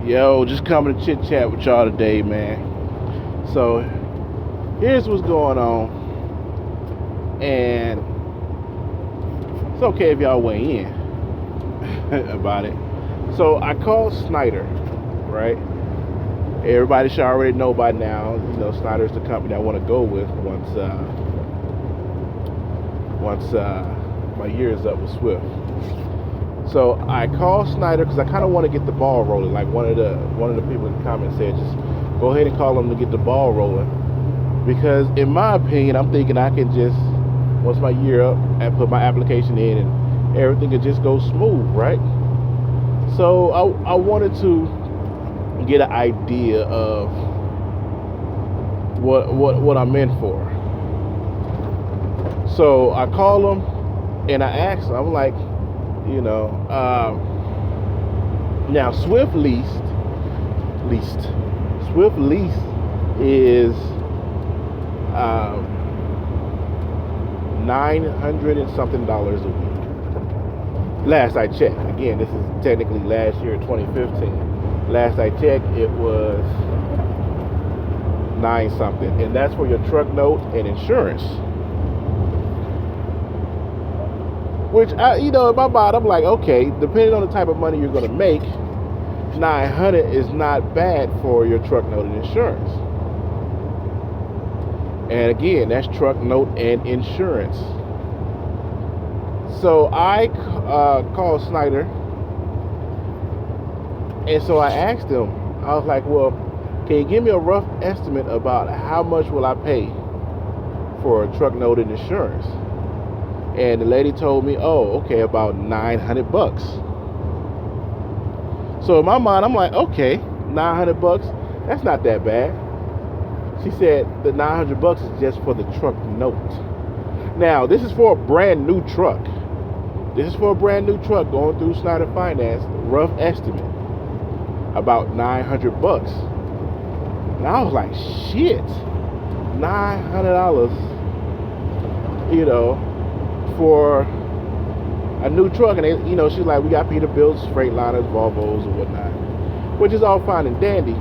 Yo, just coming to chit chat with y'all today, man. So, here's what's going on, and it's okay if y'all weigh in about it. So, I called Schneider, right? Everybody should already know by now. Schneider's the company I want to go with once my year is up with Swift. So I called Schneider because I kind of want to get the ball rolling. Like one of the people in the comments said, just go ahead and call them to get the ball rolling. Because in my opinion, I'm thinking I can just, once my year up, and put my application in, and everything can just go smooth, right? So I wanted to get an idea of what I'm in for. So I called them and I asked them. I'm like, now Swift lease is $900 and something a week. Last I checked. Again, this is technically last year, 2015. Last I checked, it was 9 something, and that's for your truck note and insurance. Which, in my mind, I'm like, okay, depending on the type of money you're going to make, 900 is not bad for your truck note and insurance. And again, that's truck note and insurance. So I called Schneider, and so I asked him, I was like, well, can you give me a rough estimate about how much will I pay for a truck note and insurance? And the lady told me, oh, okay, about $900. So in my mind, I'm like, okay, $900, that's not that bad. She said the $900 is just for the truck note. Now, this is for a brand new truck. This is for a brand new truck going through Schneider Finance, rough estimate, about $900. And I was like, shit, $900, for a new truck. And they, she's like, we got Peterbilt's, Freightliners, Volvos, and whatnot, which is all fine and dandy,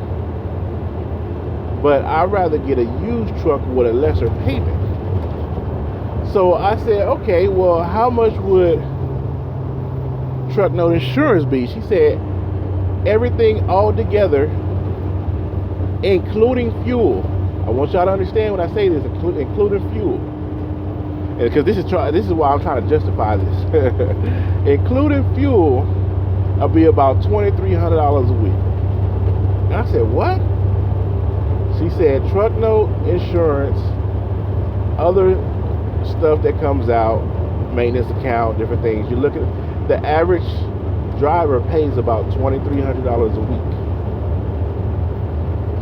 but I'd rather get a used truck with a lesser payment. So I said, okay, well, how much would truck note insurance be? She said, everything all together, including fuel. I want y'all to understand when I say this, including fuel. Because this is why I'm trying to justify this. Including fuel, I'll be about $2,300 a week. And I said, what? She said truck note, insurance, other stuff that comes out, maintenance account, different things. You look at the average driver pays about $2,300 a week.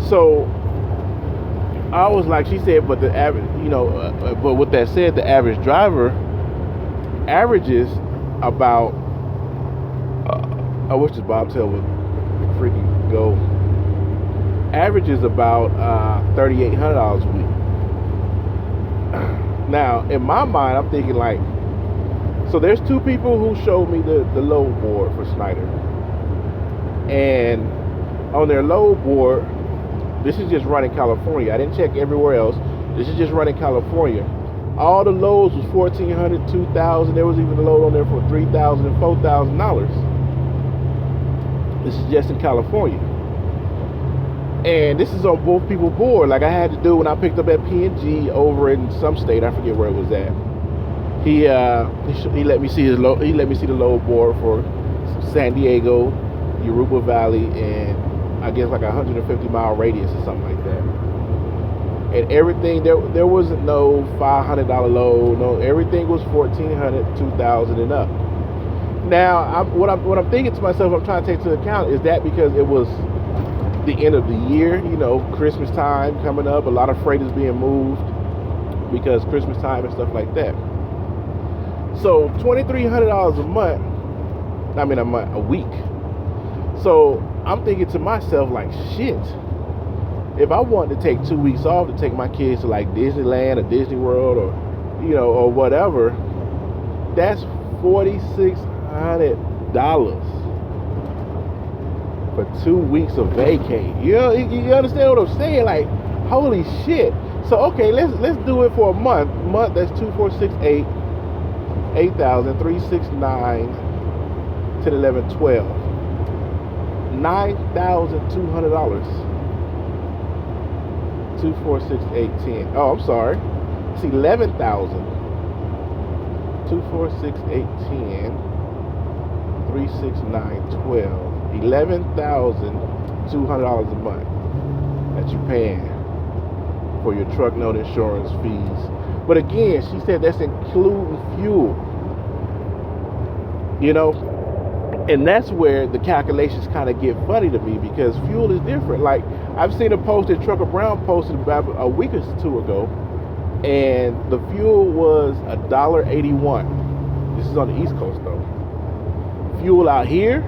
So I was like, she said, but the average, but with that said, the average driver averages about, I wish this bobtail would freaking go, averages about $3,800 a week. Now, in my mind, I'm thinking like, so there's 2 people who showed me the load board for Schneider. And on their load board, this is just running California. I didn't check everywhere else. This is just running California. All the loads was $1,400, $2,000. There was even a load on there for $3,000 and $4,000. This is just in California. And this is on both people's board, like I had to do when I picked up at P&G over in some state. I forget where it was at. He let me see his load. He let me see the load board for San Diego, Yoruba Valley, and I guess like a 150-mile radius or something like that. And everything, there wasn't no $500 load. No, everything was $1,400, $2,000 and up. Now, what I'm thinking to myself, I'm trying to take into account, is that because it was the end of the year, Christmas time coming up, a lot of freight is being moved because Christmas time and stuff like that. So $2,300 a week. So I'm thinking to myself, like, shit, if I wanted to take 2 weeks off to take my kids to like Disneyland or Disney World or whatever, that's $4,600 for 2 weeks of vacay. You understand what I'm saying? Like, holy shit. So okay, let's do it for a month. That's 2,468, 8,000, 369, 10, 11, 12. $9,200. 2, 4, 6, 8, 10. Oh, I'm sorry. It's 11,000. 2, 4, 6, 8, 10. 3, 6, 9, 12. $11,200 a month that you're paying for your truck note insurance fees. But again, she said that's including fuel. You know, and that's where the calculations kind of get funny to me, because fuel is different. Like, I've seen a post that Trucker Brown posted about a week or two ago, and the fuel was $1.81. This is on the East Coast though. Fuel out here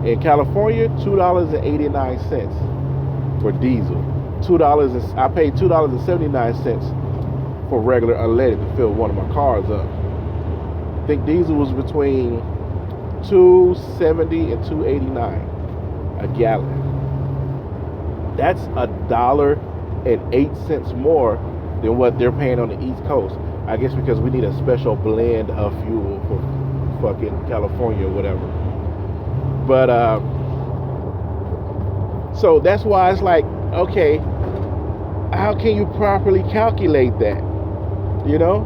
in California, $2.89 for diesel. I paid $2.79 for regular unleaded to fill one of my cars up. I think diesel was between $2.70 and $2.89 a gallon. That's $1.08 more than what they're paying on the East Coast. I guess because we need a special blend of fuel for fucking California or whatever. But so that's why it's like, okay, how can you properly calculate that? You know,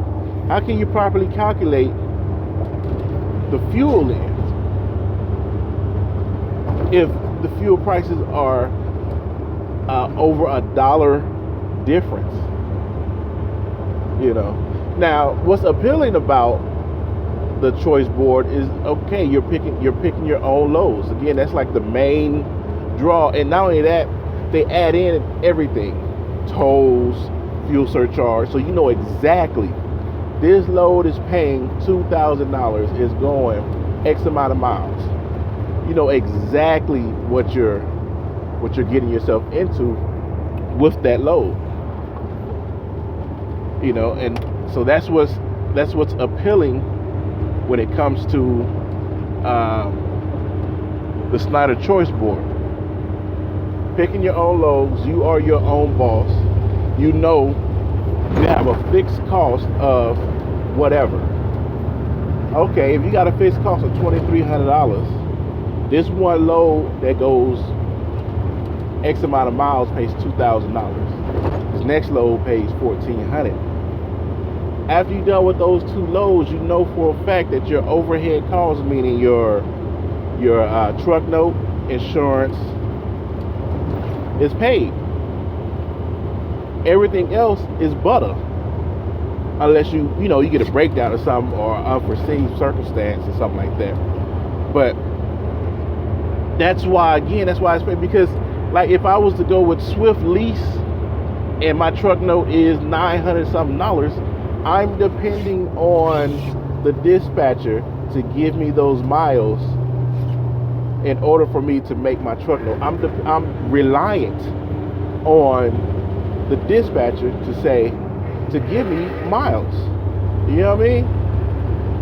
how can you properly calculate the fuel in if the fuel prices are over $1 difference? You know, now what's appealing about the choice board is, okay, you're picking your own loads. Again, that's like the main draw. And not only that, they add in everything: tolls, fuel surcharge, so you know exactly this load is paying $2,000, is going X amount of miles. You know exactly what you're getting yourself into with that load. You know, and so that's what's appealing when it comes to the Schneider choice board. Picking your own loads, you are your own boss. You know you have a fixed cost of whatever. Okay, if you got a fixed cost of $2,300, this one load that goes X amount of miles pays $2,000. This next load pays $1,400. After you're done with those two loads, you know for a fact that your overhead costs, meaning your truck note, insurance, is paid. Everything else is butter, unless you get a breakdown or something, or unforeseen circumstance or something like that. But that's why it's paid, because like if I was to go with Swift lease and my truck note is $900 something, I'm depending on the dispatcher to give me those miles in order for me to make my truck note. I'm reliant on the dispatcher to give me miles. You know what I mean?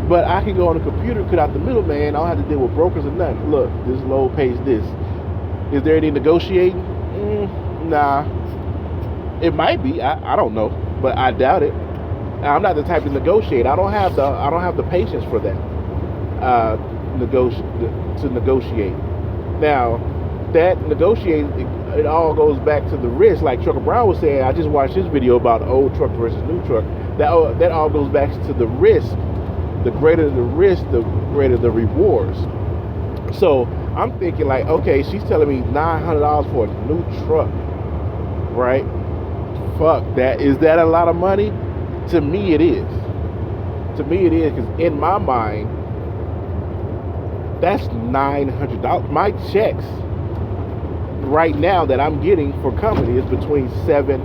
But I can go on the computer, cut out the middleman. I don't have to deal with brokers or nothing. Look, this load pays this. Is there any negotiating? Nah. It might be. I don't know, but I doubt it. I'm not the type to negotiate. I don't have the patience for that. To negotiate. Now, that negotiating, it all goes back to the risk. Like Trucker Brown was saying, I just watched his video about old truck versus new truck. That all goes back to the risk. The greater the risk, the greater the rewards. So I'm thinking like, okay, she's telling me $900 for a new truck, right? Fuck that. Is that a lot of money? To me, it is. Because in my mind, that's $900. My checks right now that I'm getting for company is between $700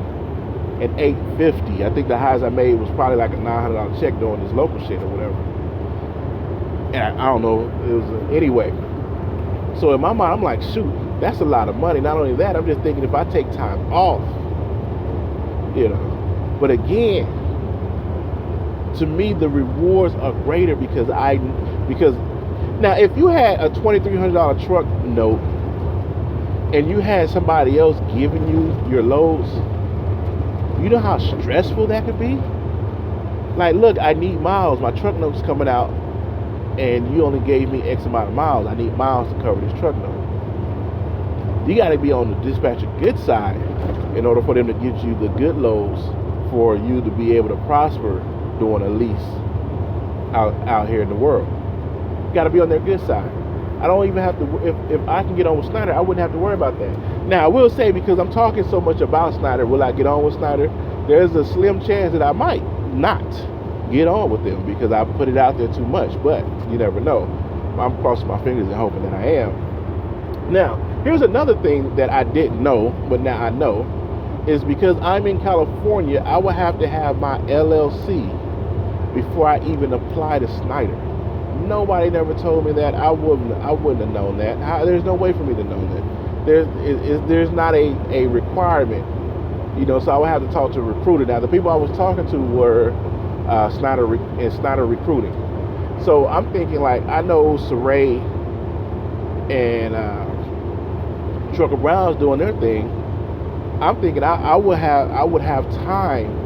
and $850. I think the highest I made was probably like a $900 check doing this local shit or whatever. And I don't know. It was anyway. So in my mind, I'm like, shoot, that's a lot of money. Not only that, I'm just thinking if I take time off, But again, to me, the rewards are greater because now if you had a $2,300 truck note and you had somebody else giving you your loads, you know how stressful that could be? Like, look, I need miles. My truck note's coming out, and you only gave me X amount of miles. I need miles to cover this truck note. You got to be on the dispatcher good side in order for them to get you the good loads for you to be able to prosper doing a lease out here in the world. You got to be on their good side. I don't even have to, if I can get on with Schneider, I wouldn't have to worry about that. Now, I will say, because I'm talking so much about Schneider, will I get on with Schneider? There's a slim chance that I might not get on with them because I put it out there too much, but you never know. I'm crossing my fingers and hoping that I am. Now, here's another thing that I didn't know, but now I know, is because I'm in California, I will have to have my LLC before I even apply to Schneider. Nobody never told me that. I wouldn't have known that. There's no way for me to know that. There's not a requirement, you know. So I would have to talk to a recruiter. Now, the people I was talking to were Schneider recruiting. So I'm thinking, like, I know Saray and Trucker Brown's doing their thing. I'm thinking I would have time.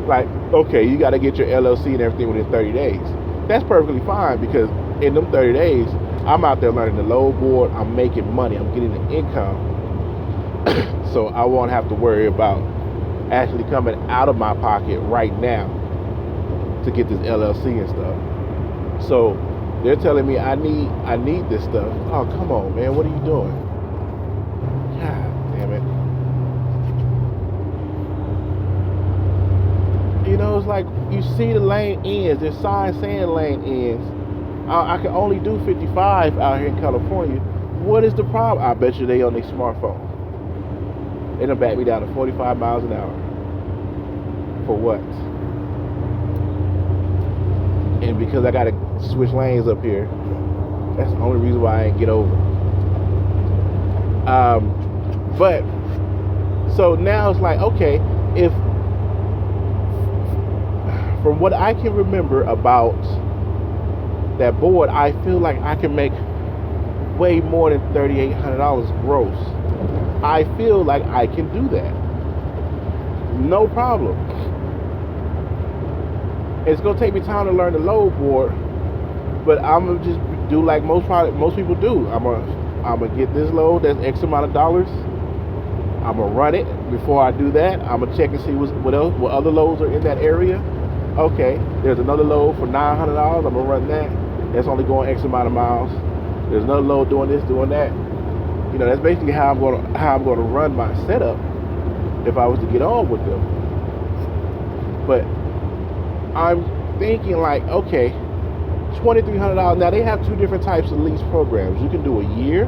Like, okay, you got to get your LLC and everything within 30 days. That's perfectly fine, because in them 30 days, I'm out there learning the load board. I'm making money. I'm getting the income. So I won't have to worry about actually coming out of my pocket right now to get this LLC and stuff. So they're telling me I need this stuff. Oh, come on, man. What are you doing? God damn it. You know, it's like you see the lane ends. There's signs saying lane ends. I can only do 55 out here in California. What is the problem? I bet you they on their smartphone. They done back me down to 45 miles an hour. For what? And because I got to switch lanes up here, that's the only reason why I ain't get over. But, so now it's like, okay, if, from what I can remember about that board, I feel like I can make way more than $3,800 gross. I feel like I can do that. No problem. It's gonna take me time to learn the load board, but I'm gonna just do like most people do. I'm gonna get this load that's X amount of dollars. I'm gonna run it. Before I do that, I'm gonna check and see what other loads are in that area. Okay, there's another load for $900. I'm gonna run that. That's only going X amount of miles. There's another load doing this, doing that. You know, that's basically how I'm gonna run my setup if I was to get on with them. But I'm thinking, like, okay, $2,300. Now, they have two different types of lease programs. You can do a year,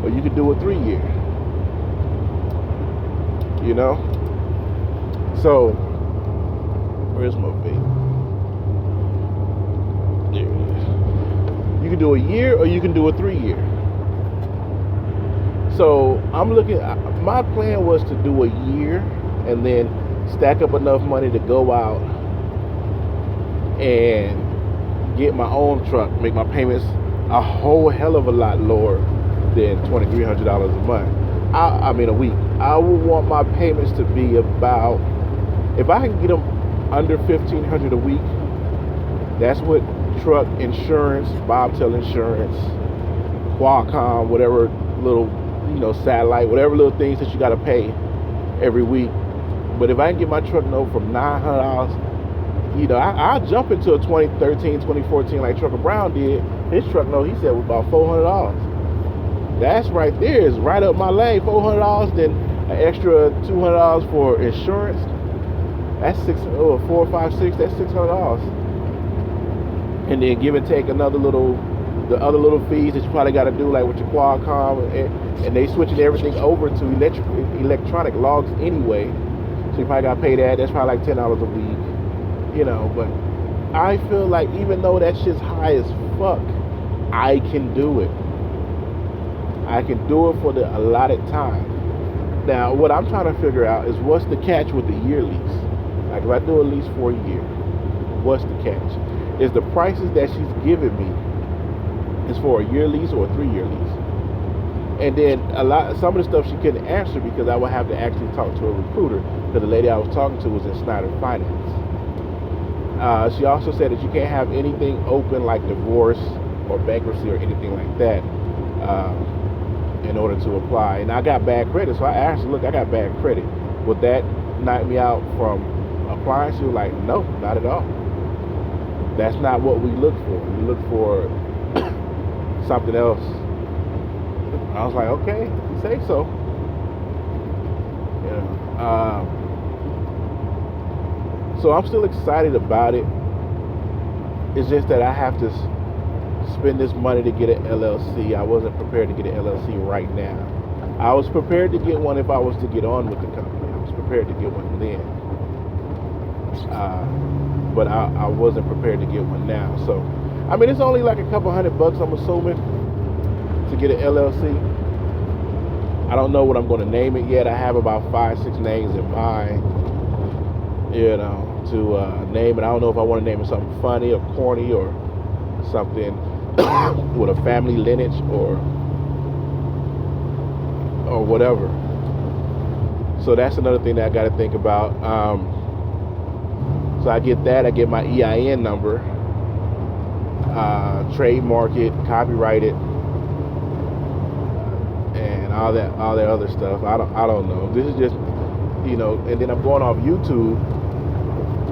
or you can do a 3 year. You know? So, where's my vape? There it is. You can do a year, or you can do a 3 year. So, I'm looking, my plan was to do a year, and then stack up enough money to go out and get my own truck, make my payments a whole hell of a lot lower than $2,300 a month. I mean a week. I would want my payments to be about, if I can get them under $1,500 a week, that's what truck insurance, bobtail insurance, Qualcomm, whatever little, you know, satellite, whatever little things that you got to pay every week. But if I can get my truck note from $900, you know, I'll jump into a 2013, 2014 like Trucker Brown did. His truck note, he said, was about $400. That's right there, is right up my lane. $400, then an extra $200 for insurance. That's $4 or $5, $6. That's $600. And then give and take the other little fees that you probably got to do, like with your Qualcomm, and they switching everything over to electronic logs anyway. So you probably got to pay that. That's probably like $10 a week. You know, but I feel like even though that shit's high as fuck, I can do it. I can do it for the allotted time. Now, what I'm trying to figure out is what's the catch with the year lease. Like, if I do a lease for a year, what's the catch? Is the prices that she's giving me is for a year lease or a 3 year lease? And then some of the stuff she couldn't answer because I would have to actually talk to a recruiter, because the lady I was talking to was in Schneider Finance. She also said that you can't have anything open like divorce or bankruptcy or anything like that in order to apply. And I got bad credit, so I asked her, look, I got bad credit. Would that knock me out from applying? She was like, no, not at all. That's not what we look for. We look for something else. I was like, okay, you say so. So I'm still excited about it. It's just that I have to spend this money to get an LLC. I wasn't prepared to get an LLC right now. I was prepared to get one if I was to get on with the company. I was prepared to get one then. But I wasn't prepared to get one now. So, I mean, it's only like a couple $100, I'm assuming, to get an LLC. I don't know what I'm going to name it yet. I have about 5-6 names in mind, to name it. I don't know if I want to name it something funny or corny or something with a family lineage or whatever. So that's another thing that I got to think about. So I get that. I get my EIN number, trademark it, copyright it, and all that other stuff. I don't know. This is just, and then I'm going off YouTube,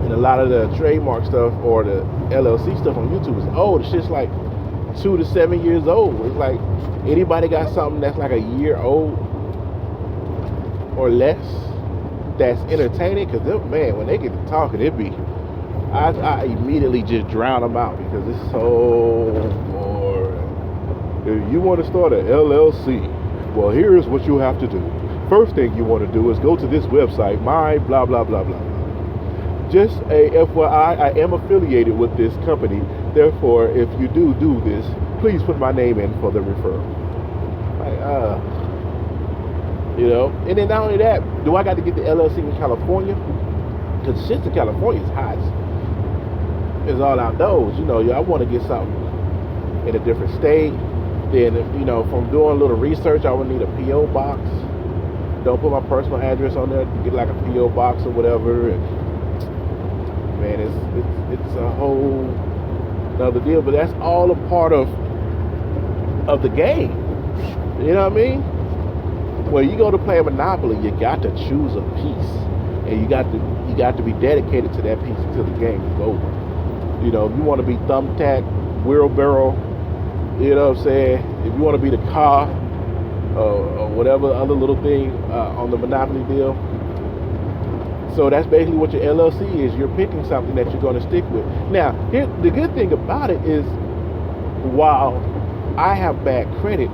and a lot of the trademark stuff or the LLC stuff on YouTube is old. It's just like 2 to 7 years old. It's like, anybody got something that's like a year old or less that's entertaining? Because man, when they get to talking, I immediately just drown them out because it's so boring. If you want to start an LLC, well, here's what you have to do. First thing you want to do is go to this website, my blah blah blah blah. Just a FYI, I am affiliated with this company. Therefore, if you do this, please put my name in for the referral. And then not only that, do I got to get the LLC in California? Because shit in California is hot. It's all outdoors. I want to get something in a different state. Then, from doing a little research, I would need a P.O. box. Don't put my personal address on there. Get like a P.O. box or whatever. And man, it's a whole other deal. But that's all a part of the game. You know what I mean? When you go to play a Monopoly, you got to choose a piece, and you got to be dedicated to that piece until the game is over. If you want to be thumbtack, wheelbarrow, you know what I'm saying? If you want to be the car or whatever other little thing on the Monopoly deal. So that's basically what your LLC is. You're picking something that you're going to stick with. Now, the good thing about it is, while I have bad credit,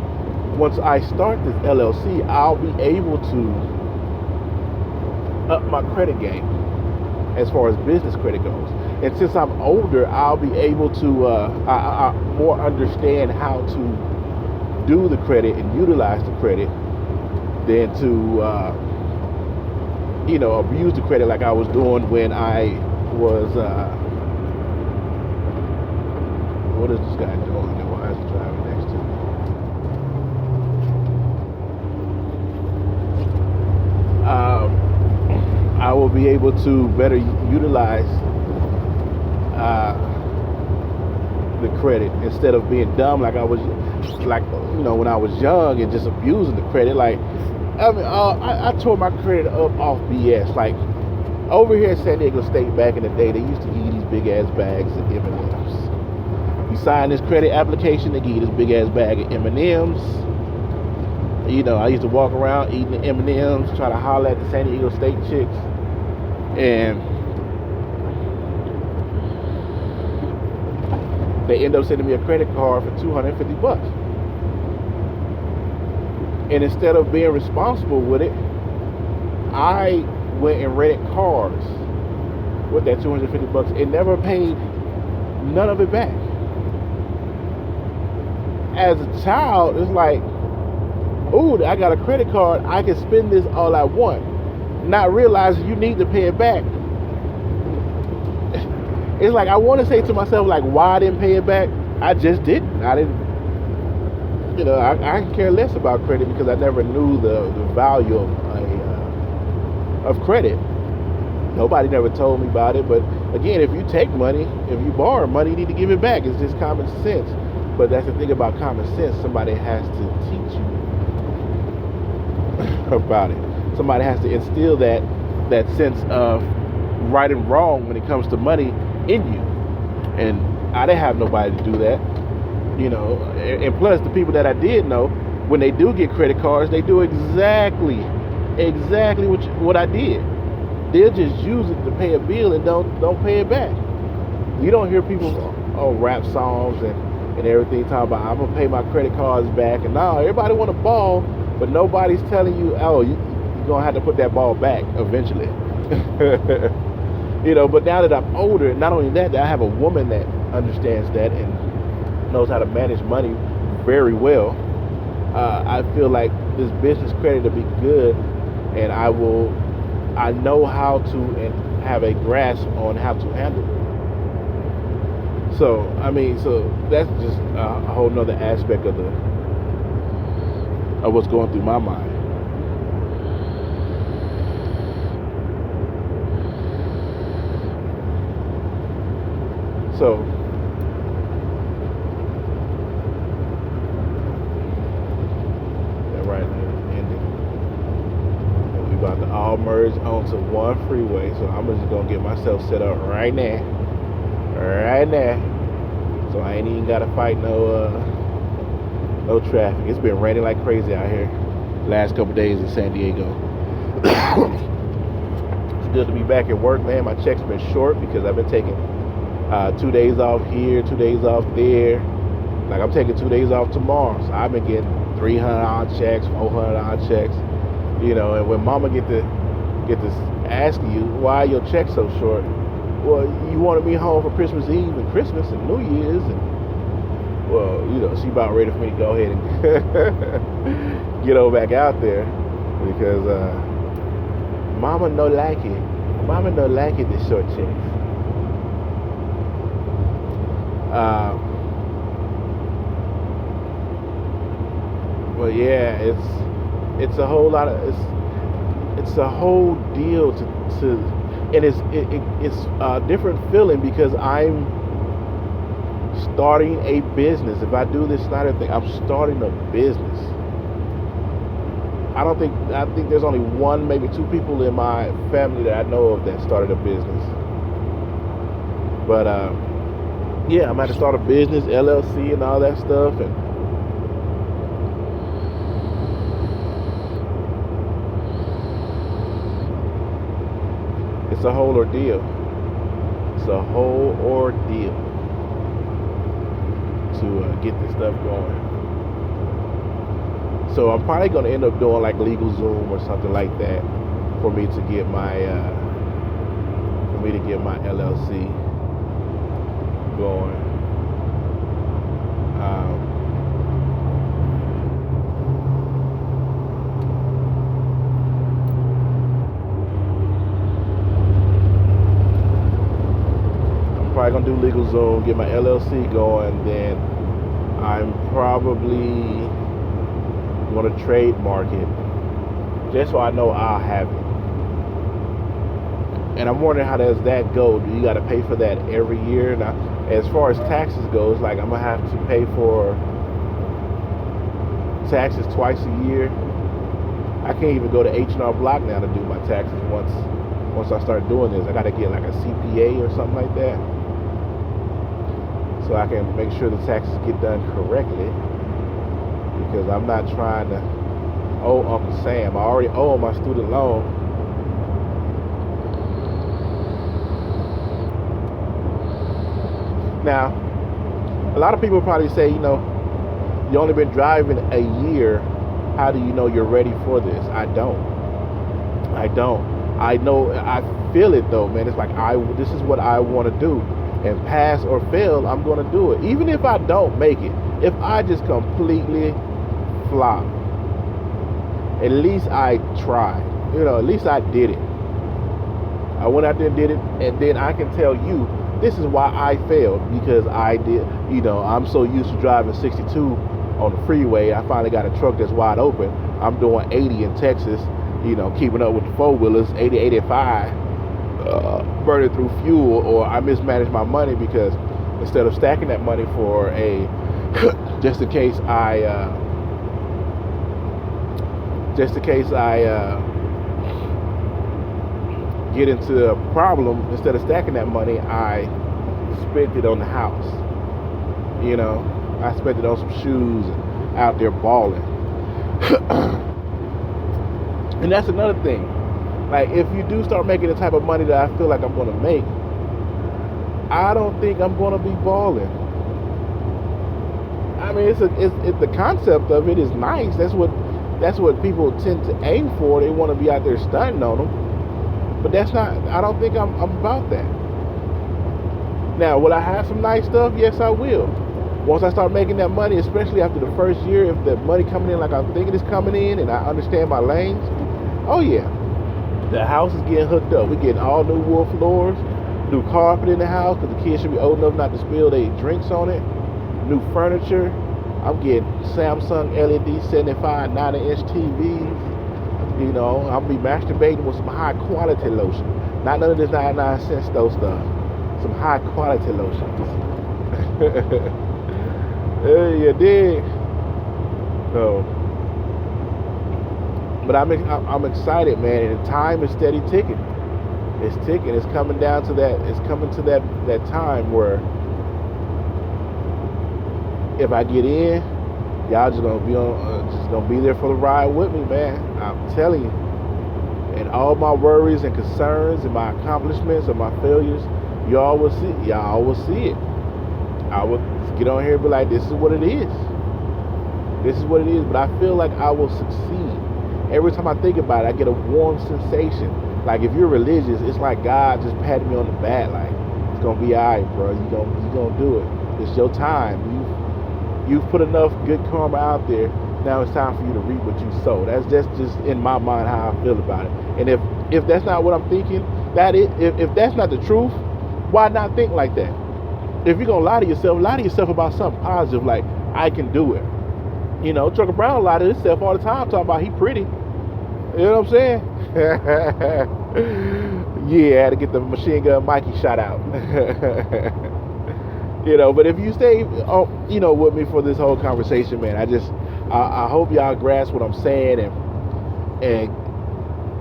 once I start this LLC, I'll be able to up my credit game as far as business credit goes. And since I'm older, I'll be able to I more understand how to do the credit and utilize the credit than to abuse the credit like I was doing when I was what is this guy doing? Why is he driving next to me? I will be able to better utilize the credit instead of being dumb like I was, when I was young and just abusing the credit. I tore my credit up off BS. Like over here at San Diego State back in the day, they used to give you these big ass bags of M&Ms. You sign this credit application, they give you this big ass bag of M&Ms. I used to walk around eating the M&Ms, try to holler at the San Diego State chicks, and they end up sending me a credit card for $250. And instead of being responsible with it, I went and rented cars with that $250 and never paid none of it back. As a child, it's like, ooh, I got a credit card, I can spend this all I want, not realizing you need to pay it back. It's like I want to say to myself, like, why I didn't pay it back? I just didn't. I can care less about credit because I never knew the value of credit. Nobody never told me about it. But again, if you take money, if you borrow money, you need to give it back. It's just common sense. But that's the thing about common sense. Somebody has to teach you about it. Somebody has to instill that sense of right and wrong when it comes to money in you. And I didn't have nobody to do that. And plus the people that I did know, when they do get credit cards, they do exactly what I did. They'll just use it to pay a bill and don't pay it back. You don't hear people rap songs and everything talking about, I'm gonna pay my credit cards back, and now everybody want a ball, but nobody's telling you, you're gonna have to put that ball back eventually. But now that I'm older, not only that I have a woman that understands that and knows how to manage money very well. I feel like this business credit will be good, and I know how to and have a grasp on how to handle it. So that's just a whole nother aspect of what's going through my mind. So that right there ending. And we about to all merge onto one freeway. So I'm just gonna get myself set up right now. So I ain't even gotta fight no traffic. It's been raining like crazy out here last couple days in San Diego. It's good to be back at work, man. My check's been short because I've been taking 2 days off here, 2 days off there. Like I'm taking 2 days off tomorrow, so I've been getting $300 checks, $400 checks. And when Mama get to asking you why your check's so short, well, you wanted me home for Christmas Eve and Christmas and New Year's, and she about ready for me to go ahead and get over back out there because Mama no like it. Mama no like it, the short checks. But yeah, it's a whole lot of it's a whole deal to and it's a different feeling because I'm starting a business. If I do this Schneider thing, I'm starting a business. I think there's only one, maybe two people in my family that I know of that started a business. But yeah, I'm going to start a business, LLC and all that stuff. And it's a whole ordeal. It's a whole ordeal to get this stuff going. So I'm probably going to end up doing like LegalZoom or something like that for me to get my LLC going. I'm probably gonna do LegalZoom, get my LLC going, then I'm probably gonna trademark it, just so I know I'll have it. And I'm wondering, how does that go? Do you got to pay for that every year? Now, as far as taxes goes, like I'm gonna have to pay for taxes twice a year. I can't even go to H&R Block now to do my taxes once I start doing this. I got to get like a CPA or something like that, so I can make sure the taxes get done correctly. Because I'm not trying to owe Uncle Sam. I already owe him my student loan. Now, a lot of people probably say, you only been driving a year. How do you know you're ready for this? I don't. I know, I feel it though, man. It's like, this is what I want to do. And pass or fail, I'm going to do it. Even if I don't make it. If I just completely flop, at least I tried. At least I did it. I went out there and did it, and then I can tell you, this is why I failed, because I did, I'm so used to driving 62 on the freeway. I finally got a truck that's wide open. I'm doing 80 in Texas, keeping up with the four-wheelers, 80, 85, burning through fuel, or I mismanaged my money because instead of stacking that money for a, just in case I get into a problem, instead of stacking that money, I spent it on the house. I spent it on some shoes and out there balling. And that's another thing. Like, if you do start making the type of money that I feel like I'm going to make, I don't think I'm going to be balling. I mean, it's the concept of it is nice. That's what people tend to aim for. They want to be out there stunting on them. But that's not, I don't think I'm about that. Now, will I have some nice stuff? Yes, I will. Once I start making that money, especially after the first year, if the money coming in like I'm thinking it's coming in and I understand my lanes, oh yeah. The house is getting hooked up. We're getting all new wood floors, new carpet in the house because the kids should be old enough not to spill their drinks on it, new furniture. I'm getting Samsung LED 75 90-inch TVs. I'll be masturbating with some high quality lotion. Not none of this 99-cent store stuff. Some high quality lotions. You dig? So, but I'm excited, man. And time is steady ticking. It's ticking. It's coming down to that. It's coming to that time where if I get in, y'all just gonna be there for the ride with me, man. I'm telling you. And all my worries and concerns and my accomplishments and my failures, y'all will see it. I will get on here and be like, this is what it is. This is what it is. But I feel like I will succeed. Every time I think about it, I get a warm sensation. Like, if you're religious, it's like God just patting me on the back, like, it's gonna be all right, bro. You gonna do it. It's your time. You've put enough good karma out there. Now it's time for you to reap what you sow. That's just in my mind how I feel about it. And if that's not what I'm thinking, if that's not the truth, why not think like that? If you're gonna lie to yourself about something positive, like, I can do it. Trucker Brown lied to himself all the time, talking about he pretty. You know what I'm saying? Yeah, I had to get the machine gun Mikey shot out. But if you stay, with me for this whole conversation, man, I hope y'all grasp what I'm saying, and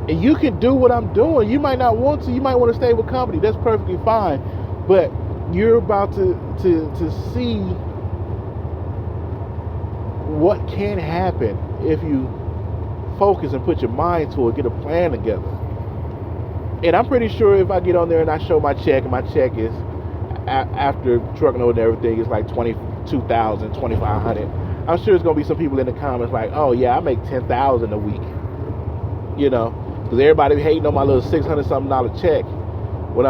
you can do what I'm doing. You might not want to. You might want to stay with company. That's perfectly fine. But you're about to see what can happen if you focus and put your mind to it, get a plan together. And I'm pretty sure if I get on there and I show my check, and my check is, after trucking over and everything, it's like $22,000, $2,500. I'm sure there's gonna be some people in the comments like, oh yeah, I make $10,000 a week. Because everybody hating on my little $600-something check when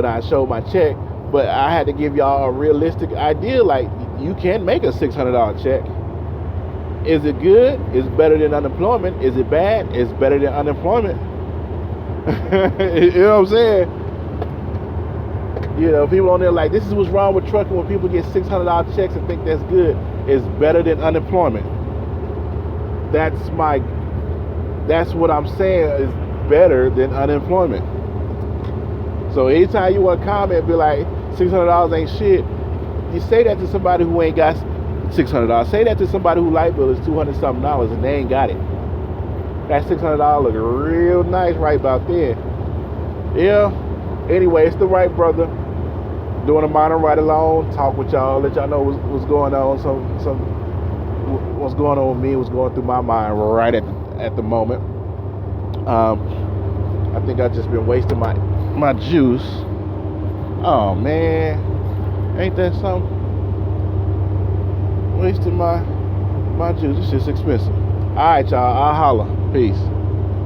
I show my check. But I had to give y'all a realistic idea. Like, you can make a $600 check. Is it good? It's better than unemployment. Is it bad? It's better than unemployment. You know what I'm saying? People on there like, this is what's wrong with trucking when people get $600 checks and think that's good. It's better than unemployment. That's what I'm saying is better than unemployment. So anytime you want to comment, be like, $600 ain't shit. You say that to somebody who ain't got $600. Say that to somebody who light bill is $200-something and they ain't got it. That $600 look real nice right about there. Yeah. Anyway, it's the Therightbrotha. Doing a minor ride along, talk with y'all, let y'all know what's going on. What's going on with me, what's going through my mind right at the moment. I think I've just been wasting my juice. Oh man, ain't that something? Wasting my juice. This shit's expensive. All right, y'all. I'll holla. Peace.